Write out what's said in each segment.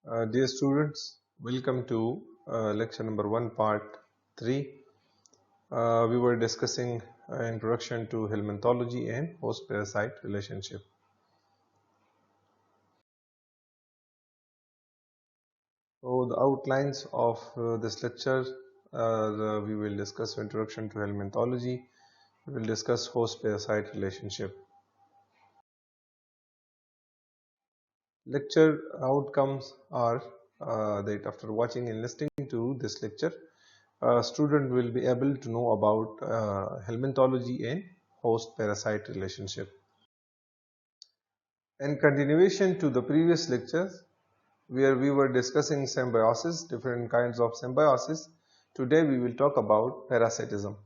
Dear students, welcome to lecture number 1, part 3. We were discussing introduction to helminthology and host-parasite relationship. So the outlines of this lecture, we will discuss introduction to helminthology. We will discuss host-parasite relationship. Lecture outcomes are that after watching and listening to this lecture, a student will be able to know about helminthology and host-parasite relationship. In continuation to the previous lectures, where we were discussing symbiosis, different kinds of symbiosis, today we will talk about parasitism.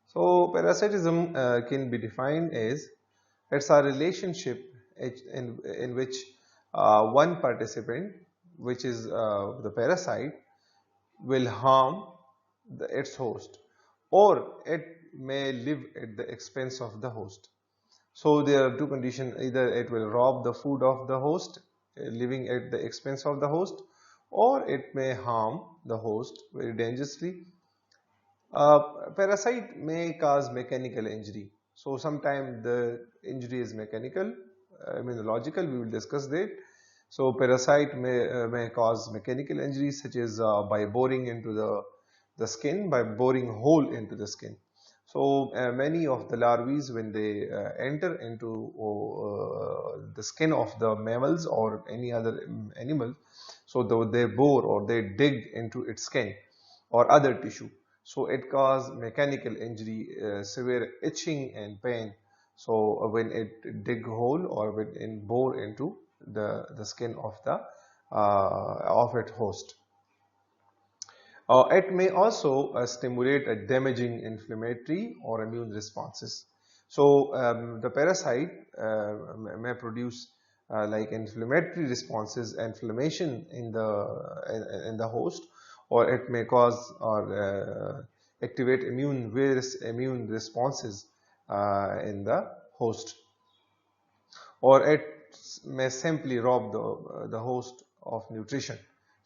So, parasitism can be defined as it's a relationship in which one participant, which is the parasite, will harm its host, or it may live at the expense of the host. So there are two conditions: either it will rob the food of the host, living at the expense of the host, or it may harm the host very dangerously. Parasite may cause mechanical injury. So sometimes the injury is mechanical, immunological, we will discuss that. So parasite may cause mechanical injuries, such as by boring into the skin, by boring hole into the skin. So many of the larvae, when they enter into the skin of the mammals or any other animal, so they bore or they dig into its skin or other tissue. So it causes mechanical injury, severe itching and pain. So when it dig hole or when it bore into the skin of the of its host. It may also stimulate a damaging inflammatory or immune responses. So the parasite may produce like inflammatory responses, inflammation in the host, or it may cause or activate various immune responses in the host, or it may simply rob the host of nutrition.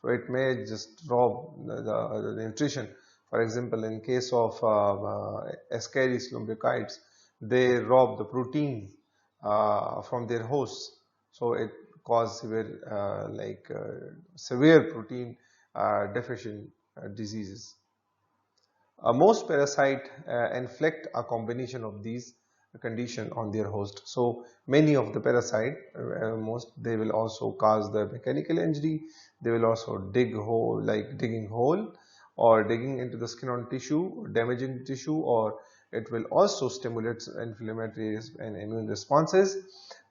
So it may just rob the nutrition. For example, in case of Ascaris lumbricoides, they rob the protein from their hosts. So it causes severe protein deficient diseases. Most parasites inflict a combination of these condition on their host. So many of the parasite, most they will also cause the mechanical injury. They will also dig hole, like digging hole or digging into the skin or tissue, damaging the tissue, or it will also stimulate inflammatory and immune responses,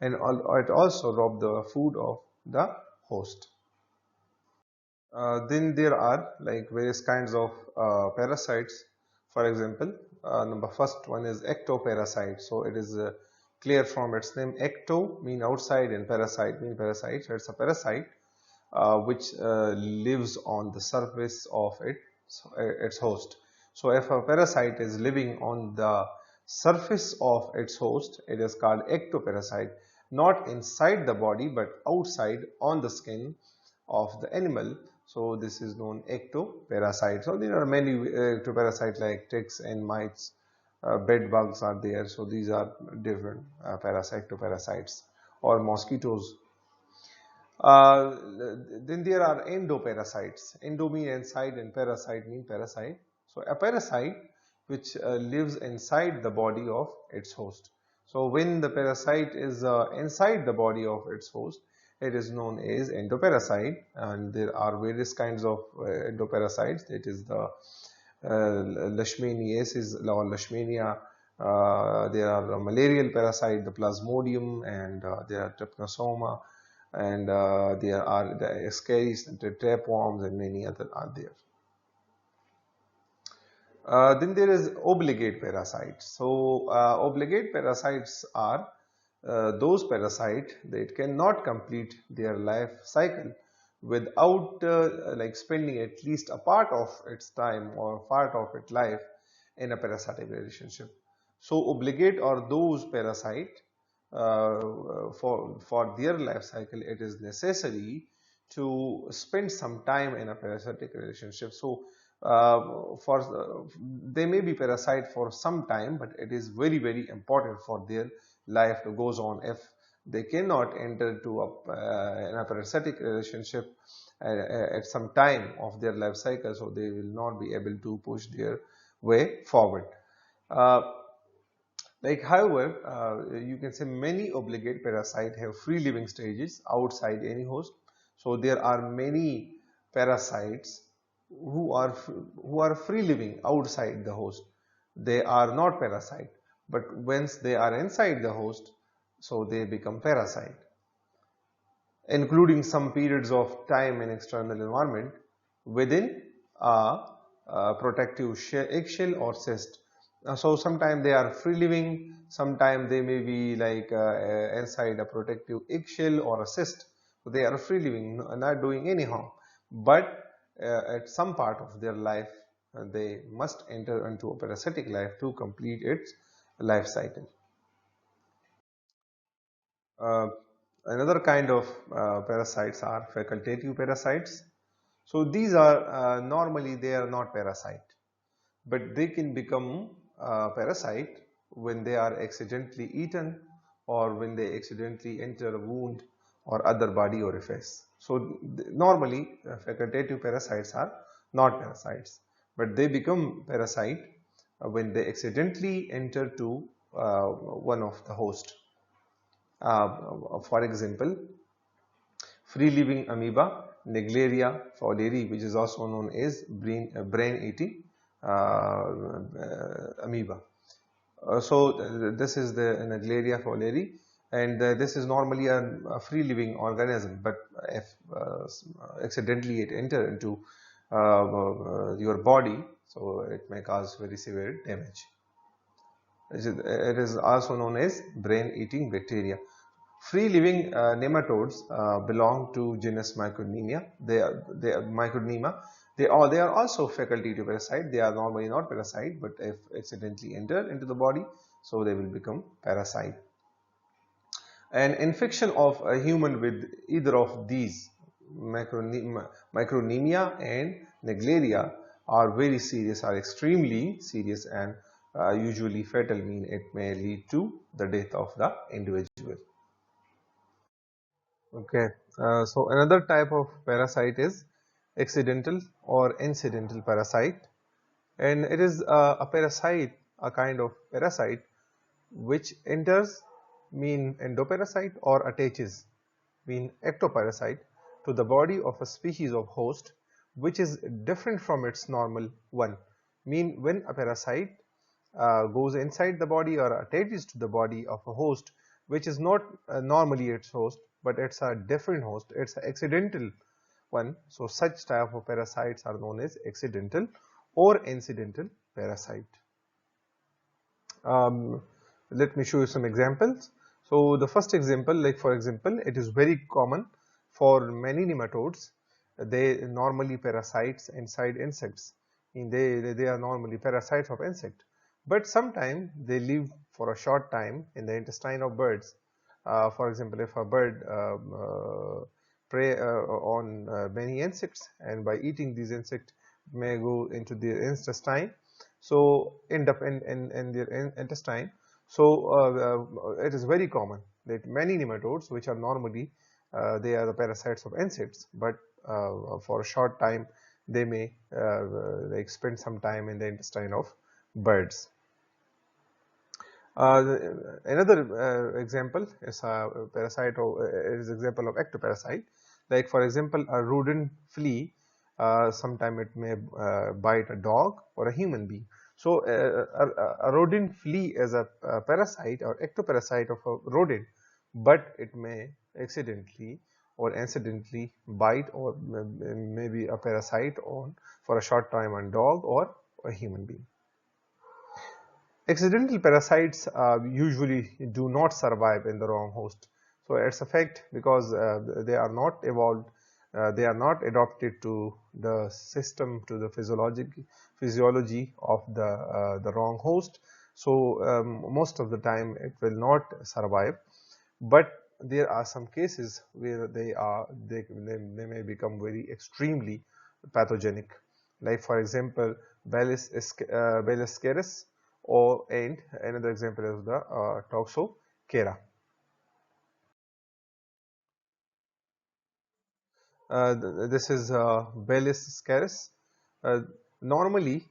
and it also rob the food of the host. Then there are like various kinds of parasites. For example, number first one is ectoparasite. So it is clear from its name. Ecto mean outside and parasite mean parasite. So it's a parasite which lives on the surface of its host. So if a parasite is living on the surface of its host, it is called ectoparasite. Not inside the body, but outside on the skin of the animal. So this is known ectoparasite. So there are many ectoparasites like ticks and mites, bed bugs are there. So these are different ectoparasites, or mosquitoes. Uh, then there are endoparasites. Endo mean inside and parasite mean parasite. So a parasite which lives inside the body of its host. So when the parasite is inside the body of its host, it is known as endoparasite, and there are various kinds of endoparasites. That is the leishmaniasis or leishmania. There are malarial parasite, the plasmodium, and there are trypanosoma, and there are the ascaris and the tapeworms, and many other are there. Then there is obligate parasites. So obligate parasites are those parasites that cannot complete their life cycle without like spending at least a part of its time or part of its life in a parasitic relationship. So obligate are those parasites for their life cycle it is necessary to spend some time in a parasitic relationship. So they may be parasite for some time, but it is very, very important for their life to goes on. If they cannot enter to in a parasitic relationship at some time of their life cycle, so they will not be able to push their way forward. uh, However, you can say many obligate parasite have free living stages outside any host. So there are many parasites who are free living outside the host. They are not parasite, but once they are inside the host, so they become parasite, including some periods of time in external environment within a protective eggshell or cyst. So sometimes they are free living, sometimes they may be inside a protective eggshell or a cyst. So they are free living, not doing any harm. But at some part of their life, they must enter into a parasitic life to complete its life cycle. Uh, Another kind of parasites are facultative parasites. So these are normally they are not parasite, but they can become parasite when they are accidentally eaten or when they accidentally enter a wound or other body orifice. So normally facultative parasites are not parasites, but they become parasite when they accidentally enter to one of the host. For example, free-living amoeba, Naegleria fowleri, which is also known as brain-eating amoeba. This is the Naegleria fowleri, and this is normally a free-living organism. But if accidentally it enter into your body, so it may cause very severe damage. It is also known as brain-eating bacteria. Free-living nematodes belong to genus Micronemia. They are Micronema. They are also facultative parasite. They are normally not parasite, but if accidentally enter into the body, so they will become parasite. An infection of a human with either of these, Micronemia and Naegleria, are very serious, are extremely serious, and usually fatal, mean it may lead to the death of the individual. Okay, so another type of parasite is accidental or incidental parasite, and it is a parasite, a kind of parasite which enters, mean endoparasite, or attaches, mean ectoparasite, to the body of a species of host which is different from its normal one. Mean when a parasite goes inside the body or attaches to the body of a host which is not normally its host, but it's a different host, it's an accidental one. So such type of parasites are known as accidental or incidental parasite. Let me show you some examples. So the first example, like for example, it is very common for many nematodes. They normally parasites inside insects. They are normally parasites of insect, but sometimes they live for a short time in the intestine of birds. For example, if a bird prey on many insects, and by eating these insects may go into their intestine, so end up in their intestine. So it is very common that many nematodes, which are normally they are the parasites of insects, but for a short time they may spend some time in the intestine of birds. Another example is a parasite, or it is example of ectoparasite. Like for example, a rodent flea, sometime it may bite a dog or a human being. So a rodent flea is a parasite or ectoparasite of a rodent, but it may accidentally or incidentally bite or maybe a parasite on for a short time on dog or a human being. Accidental parasites usually do not survive in the wrong host. So it's a fact because they are not evolved, they are not adapted to the system, to the physiology of the wrong host. So most of the time it will not survive. But there are some cases where they may become very extremely pathogenic, like for example Baliscaris, or and another example is the Toxocara. This is Baliscaris. Uh, Normally,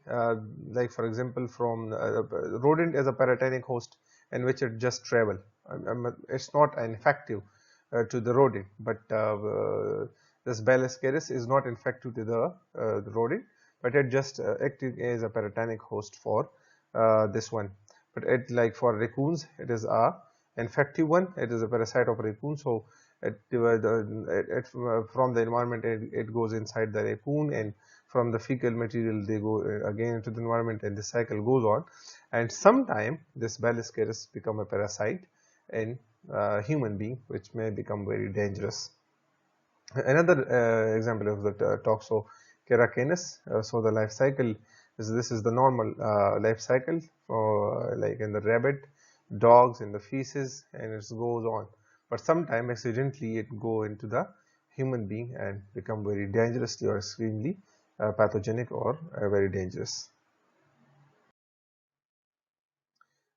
like for example, from rodent is a paratenic host in which it just travel. It's not infective to the rodent, but this Baliscaris is not infective to the rodent, but it just acting as a paratenic host for this one. But it, like for raccoons, it is a infective one. It is a parasite of raccoon, so from the environment it goes inside the raccoon, and from the fecal material they go again into the environment, and the cycle goes on, and sometime this Baliscaris become a parasite in human being, which may become very dangerous. Another example of the Toxocara. So the life cycle is, this is the normal life cycle for like in the rabbit, dogs, in the feces, and it goes on. But sometimes accidentally it go into the human being and become very dangerously or extremely pathogenic or very dangerous.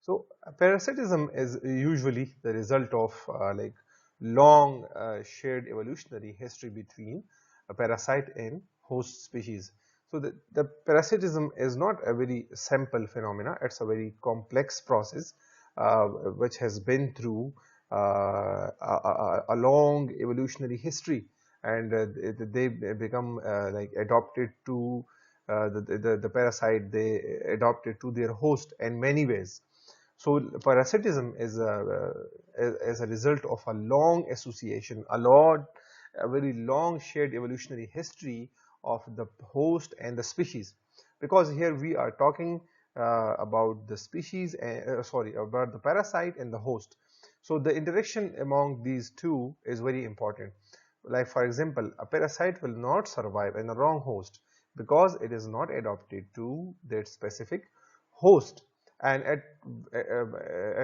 So parasitism is usually the result of like long shared evolutionary history between a parasite and host species. So the parasitism is not a very simple phenomena. It's a very complex process which has been through a long evolutionary history, and they become like adopted to the parasite, they adopted to their host in many ways. So parasitism is a result of a long association, a very long shared evolutionary history of the host and the species. Because here we are talking about the species, sorry, about the parasite and the host. So the interaction among these two is very important. Like for example, a parasite will not survive in a wrong host because it is not adapted to that specific host, and it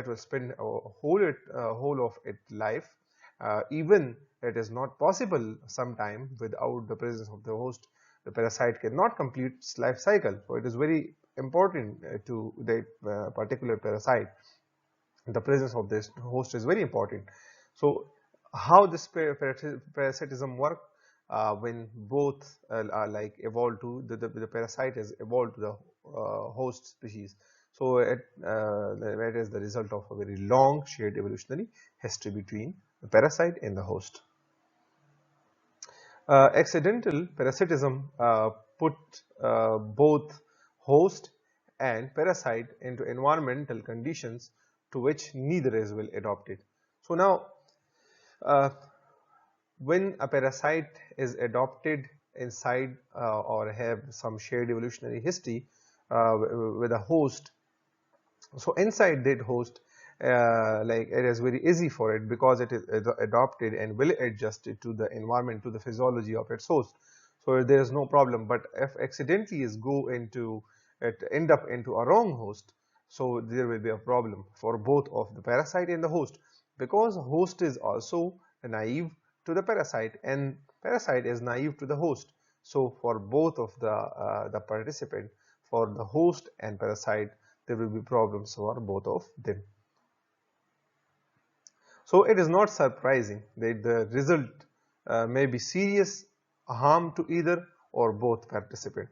will spend a whole of its life. Even it is not possible sometime without the presence of the host. The parasite cannot complete its life cycle. So it is very important to that particular parasite. The presence of this host is very important. So how this parasitism work, when both are like evolved to the parasite is evolved to the host species. So that is the result of a very long shared evolutionary history between the parasite and the host. Accidental parasitism put both host and parasite into environmental conditions to which neither is well adapted. So now, uh, when a parasite is adopted inside or have some shared evolutionary history with a host, so inside that host, like it is very easy for it because it is adopted and will adjusted to the environment, to the physiology of its host. So there is no problem. But if accidentally is go into it, end up into a wrong host, so there will be a problem for both of the parasite and the host, because host is also naive to the parasite and parasite is naive to the host. So for both of the participant, for the host and parasite, there will be problems for both of them. So it is not surprising that the result may be serious harm to either or both participant.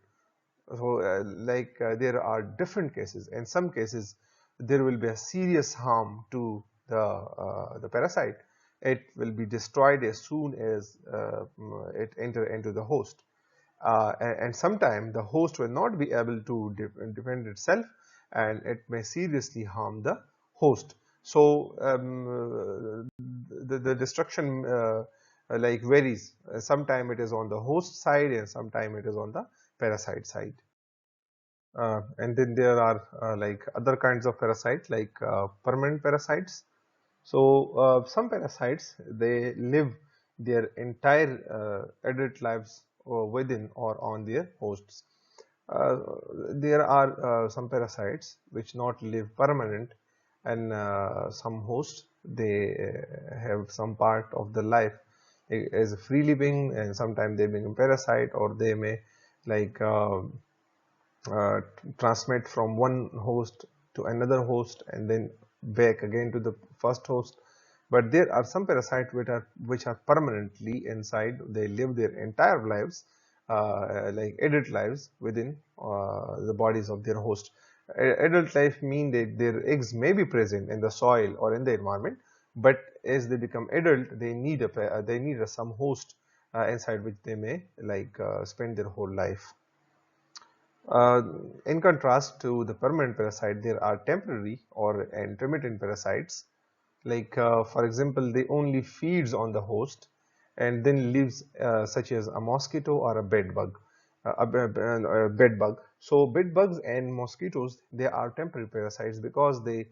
So there are different cases. In some cases there will be a serious harm to the parasite. It will be destroyed as soon as it enter into the host, and sometimes the host will not be able to defend itself, and it may seriously harm the host. So the destruction like varies. Sometimes it is on the host side and sometimes it is on the parasite side. And then there are like other kinds of parasites, like permanent parasites. So some parasites, they live their entire adult lives within or on their hosts. Uh, there are some parasites which not live permanent and some hosts, they have some part of the life as a free living, and sometimes they become parasite, or they may like uh, transmit from one host to another host and then back again to the first host. But there are some parasites which are permanently inside. They live their entire lives, like adult lives, within the bodies of their host. Adult life mean that their eggs may be present in the soil or in the environment, but as they become adult, they need some host inside which they may like spend their whole life. Uh, in contrast to the permanent parasite, there are temporary or intermittent parasites. Like for example, they only feeds on the host and then lives, such as a mosquito or a bed bug. A bed bug. So bed bugs and mosquitoes, they are temporary parasites because they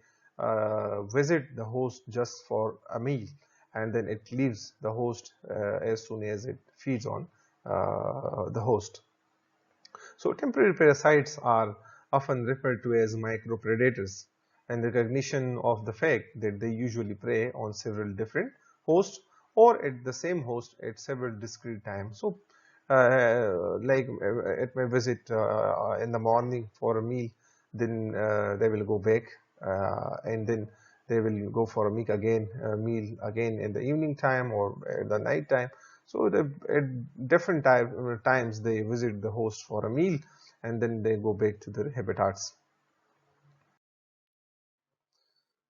visit the host just for a meal, and then it leaves the host as soon as it feeds on the host. So temporary parasites are often referred to as micropredators, and recognition of the fact that they usually prey on several different hosts or at the same host at several discrete times. So it may visit in the morning for a meal, then they will go back, and then they will go for a meal again in the evening time or at the night time. So at different times they visit the host for a meal, and then they go back to their habitats.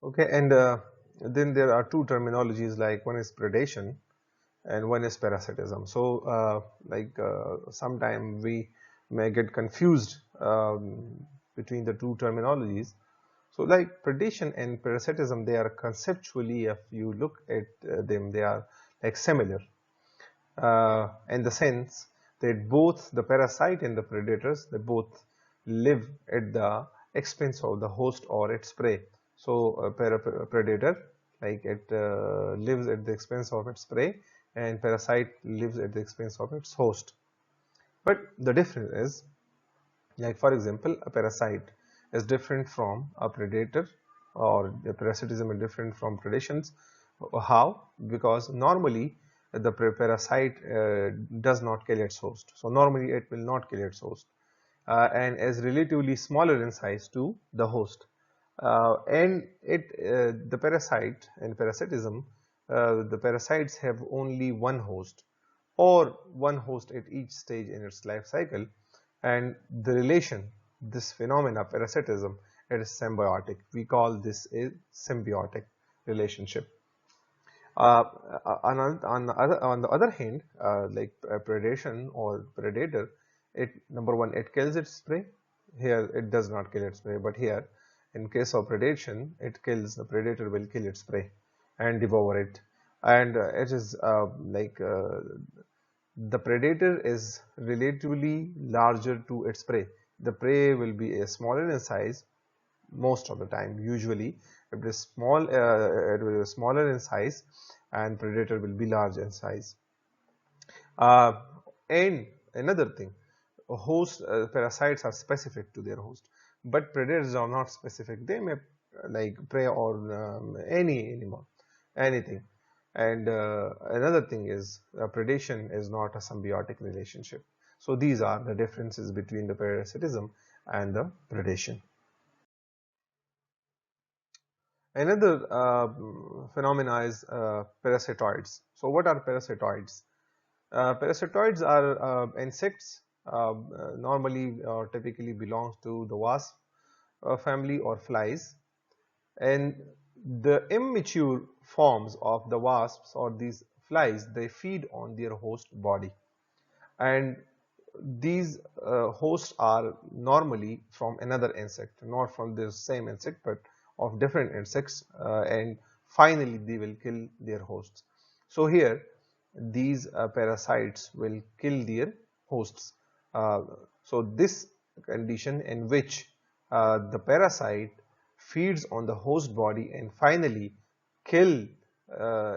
Okay, and then there are two terminologies, like one is predation and one is parasitism. So sometime we may get confused between the two terminologies. So like predation and parasitism, they are conceptually, if you look at them, they are like similar in the sense that both the parasite and the predators, they both live at the expense of the host or its prey. So a predator, like it lives at the expense of its prey, and parasite lives at the expense of its host. But the difference is, like for example, a parasite is different from a predator, or the parasitism is different from predations. How? Because normally the parasite does not kill its host. So normally it will not kill its host, and is relatively smaller in size to the host. And the parasite and parasitism, the parasites have only one host, or one host at each stage in its life cycle, and the relation, this phenomena, parasitism, it is symbiotic. We call this a symbiotic relationship. On the other hand, like predation or predator, it, number one, it kills its prey. Here it does not kill its prey, but here, in case of predation, it kills, the predator will kill its prey and devour it. And it is the predator is relatively larger to its prey. The prey will be smaller in size most of the time. Usually it is small, it will be smaller in size, and predator will be large in size. uh, and another thing, parasites are specific to their host, but predators are not specific. They may like prey on any animal, anything. And another thing is, predation is not a symbiotic relationship. So these are the differences between the parasitism and the predation. Another phenomena is parasitoids. So what are parasitoids? Parasitoids are insects, normally or typically belongs to the wasp family or flies, and the immature forms of the wasps or these flies, they feed on their host body, and these hosts are normally from another insect, not from the same insect, but of different insects, and finally they will kill their hosts. So here these parasites will kill their hosts. Uh, so this condition in which the parasite feeds on the host body and finally kill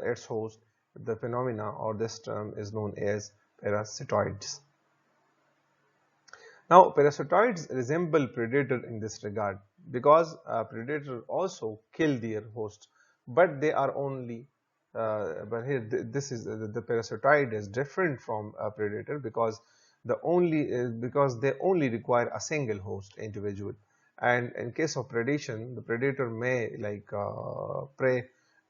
its host, the phenomena or this term is known as parasitoids. Now, parasitoids resemble predator in this regard because predators also kill their host, but they are only but here this is the parasitoid is different from a predator because because they only require a single host individual, and in case of predation, the predator may prey.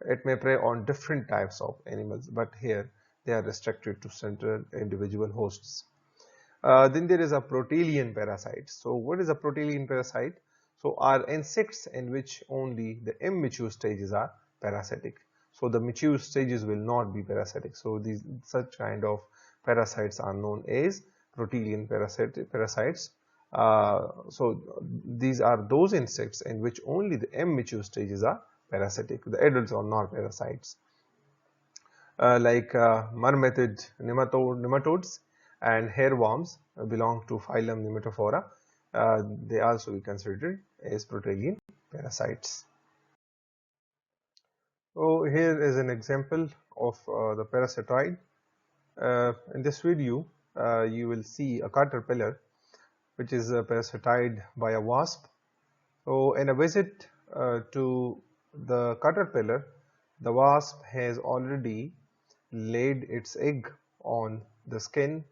It may prey on different types of animals, but here they are restricted to certain individual hosts. Then there is a protelian parasite. So what is a protelian parasite? So are insects in which only the immature stages are parasitic. So the mature stages will not be parasitic. So these such kind of parasites are known as protelian parasites. So these are those insects in which only the immature stages are parasitic. The adults are not parasites. Myrmetid nematodes and hairworms belong to phylum Nematophora. They also be considered as protelian parasites. So here is an example of the parasitoid. In this video, you will see a caterpillar which is parasitized by a wasp. So in a visit to the caterpillar, the wasp has already laid its egg on the skin,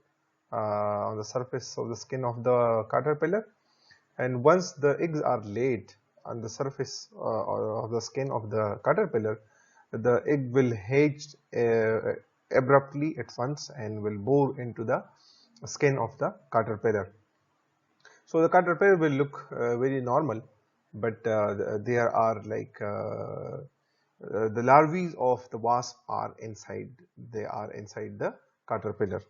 on the surface of the skin of the caterpillar, and once the eggs are laid on the surface of the skin of the caterpillar, the egg will hatch abruptly at once and will bore into the skin of the caterpillar. So the caterpillar will look very normal, but there are the larvae of the wasp are inside. They are inside the caterpillar,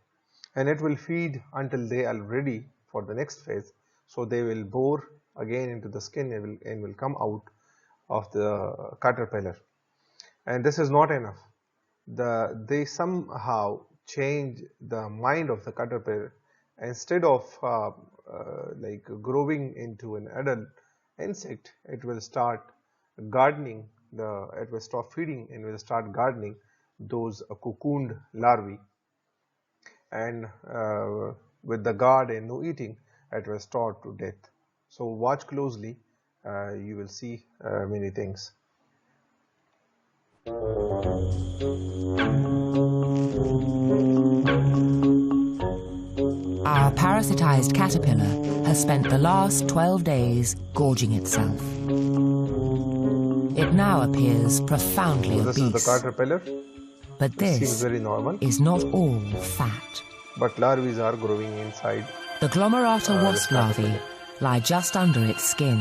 and it will feed until they are ready for the next phase. So they will bore again into the skin and will come out of the caterpillar. And this is not enough. They somehow change the mind of the caterpillar. Instead of growing into an adult insect, it will start gardening. It will stop feeding and will start gardening those cocooned larvae. And with the guard and no eating, it will starve to death. So watch closely. You will see many things. Our parasitized caterpillar has spent the last 12 days gorging itself. It now appears profoundly So this obese. is the caterpillar. But this seems very normal. is not all fat. But larvae are growing inside. The glomerata wasp larvae lie just under its skin.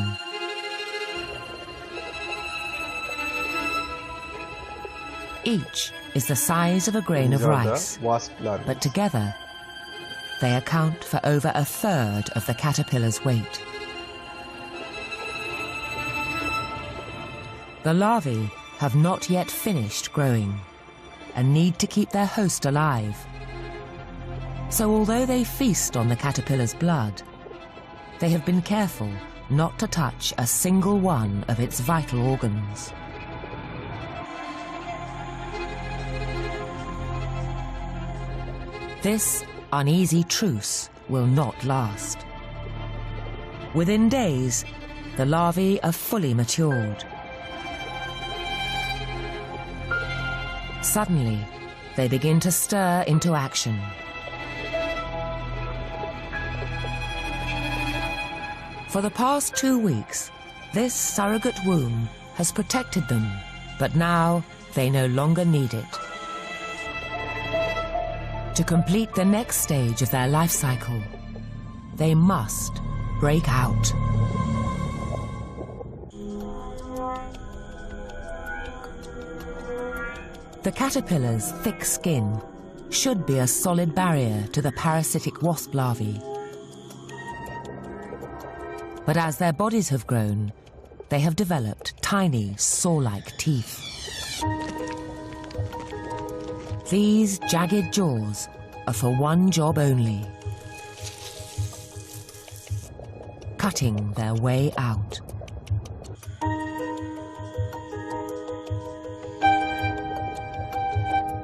Each is the size of a grain of rice, wasp larvae. but together they account for over a third of the caterpillar's weight. The larvae have not yet finished growing and need to keep their host alive. So although they feast on the caterpillar's blood, they have been careful not to touch a single one of its vital organs. This uneasy truce will not last. Within days, the larvae are fully matured. Suddenly, they begin to stir into action. For the past 2 weeks, this surrogate womb has protected them, but now they no longer need it. To complete the next stage of their life cycle, they must break out. The caterpillar's thick skin should be a solid barrier to the parasitic wasp larvae. But as their bodies have grown, they have developed tiny, saw-like teeth. These jagged jaws are for one job only: cutting their way out.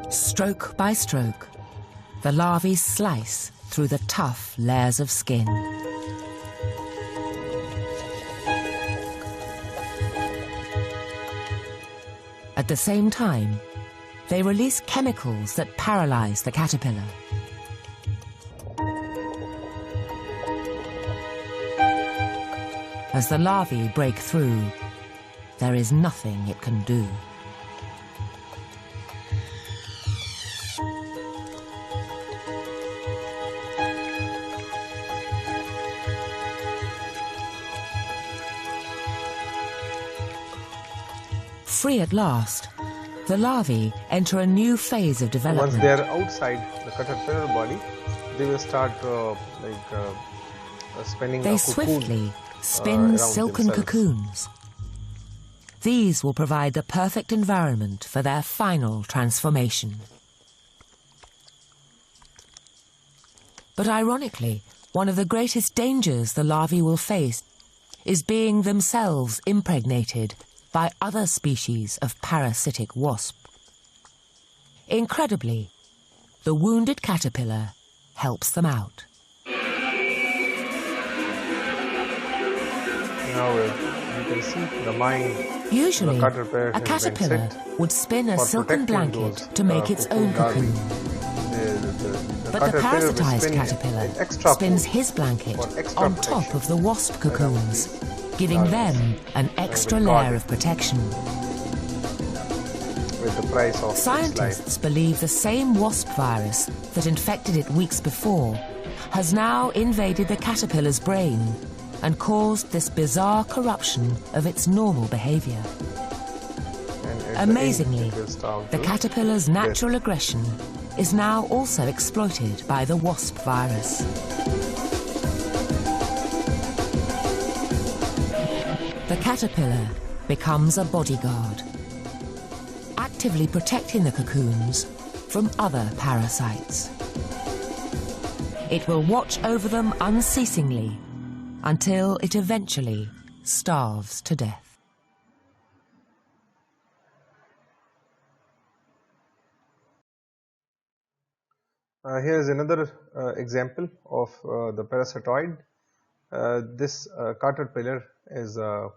Stroke by stroke, the larvae slice through the tough layers of skin. A At the same time, they release chemicals that paralyze the caterpillar. As the larvae break through, there is nothing it can do. Free at last, the larvae enter a new phase of development. Once they are outside the caterpillar body, they will start spinning They a cocoon. swiftly spin around silken themselves. cocoons. These will provide the perfect environment for their final transformation. But ironically, one of the greatest dangers the larvae will face is being themselves impregnated by other species of parasitic wasp. Incredibly, the wounded caterpillar helps them out. Now you can see the mind. Usually, The caterpillar a has been caterpillar set would spin a for silken protecting blanket those, to make its own cocoon larvae. cocoon. But the caterpillar will parasitized spin caterpillar an extra spins food his blanket for extra on top protection of the wasp cocoons, the giving larvae. them an extra with layer guard. of protection. with the price of its life. Scientists believe the same wasp virus that infected it weeks before has now invaded the caterpillar's brain and caused this bizarre corruption of its normal behavior. And at the end, Amazingly, it will starve the to caterpillar's death. natural aggression is now also exploited by the wasp virus. The caterpillar becomes a bodyguard, actively protecting the cocoons from other parasites. It will watch over them unceasingly until it eventually starves to death. Here is another example of the parasitoid. This caterpillar is a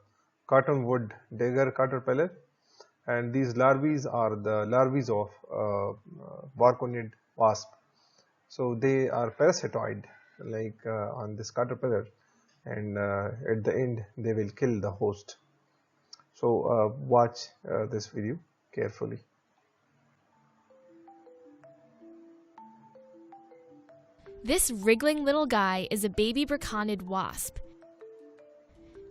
cottonwood digger caterpillar, and these larvae are the larvae of barconid wasp. So they are parasitoid, like on this caterpillar, and at the end they will kill the host. So watch this video carefully. This wriggling little guy is a baby braconid wasp.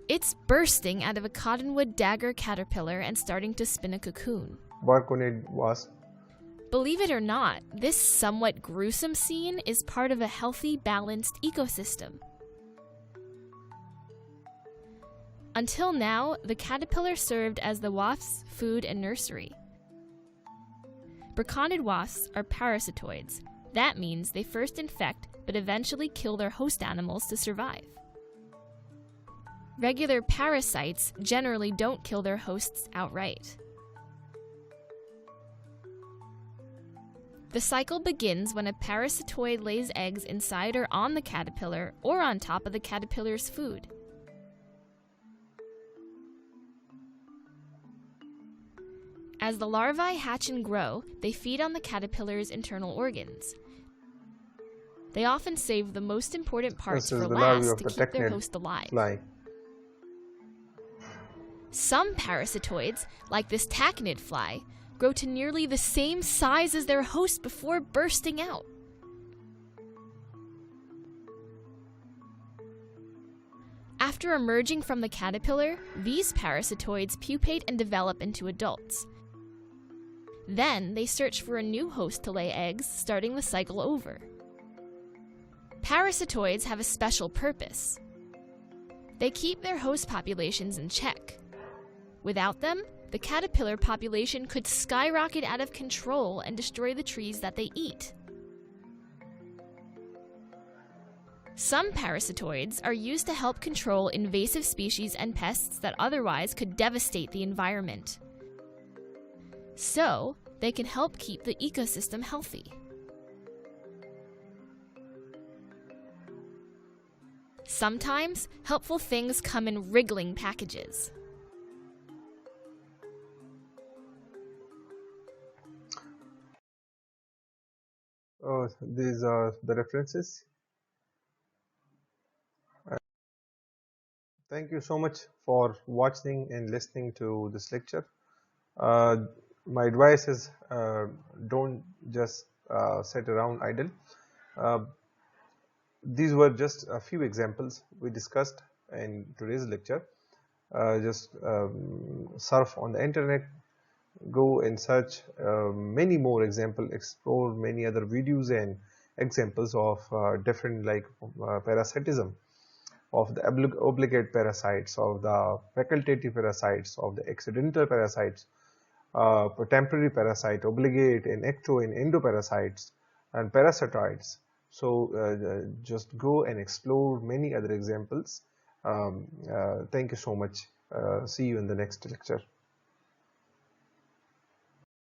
It's bursting out of a cottonwood dagger caterpillar and starting to spin a cocoon. Barconid wasp. Believe it or not, this somewhat gruesome scene is part of a healthy, balanced ecosystem. Until now, the caterpillar served as the wasp's food and nursery. Braconid wasps are parasitoids. That means they first infect, but eventually kill their host animals to survive. Regular parasites generally don't kill their hosts outright. The cycle begins when a parasitoid lays eggs inside or on the caterpillar or on top of the caterpillar's food. As the larvae hatch and grow, they feed on the caterpillar's internal organs. They often save the most important parts for last to keep their host alive. Fly. Some parasitoids, like this tachinid fly, grow to nearly the same size as their host before bursting out. After emerging from the caterpillar, these parasitoids pupate and develop into adults. Then they search for a new host to lay eggs, starting the cycle over. Parasitoids have a special purpose. They keep their host populations in check. Without them, the caterpillar population could skyrocket out of control and destroy the trees that they eat. Some parasitoids are used to help control invasive species and pests that otherwise could devastate the environment. So, they can help keep the ecosystem healthy. Sometimes, helpful things come in wriggling packages. these are the references. Thank you so much for watching and listening to this lecture. My advice is don't just sit around idle. Uh, these were just a few examples we discussed in today's lecture. Just surf on the internet, go and search many more examples, explore many other videos and examples of different like parasitism, of the obligate parasites, of the facultative parasites, of the accidental parasites, temporary parasite, obligate and ecto and endoparasites, and parasitoids. So just go and explore many other examples. Thank you so much. See you in the next lecture.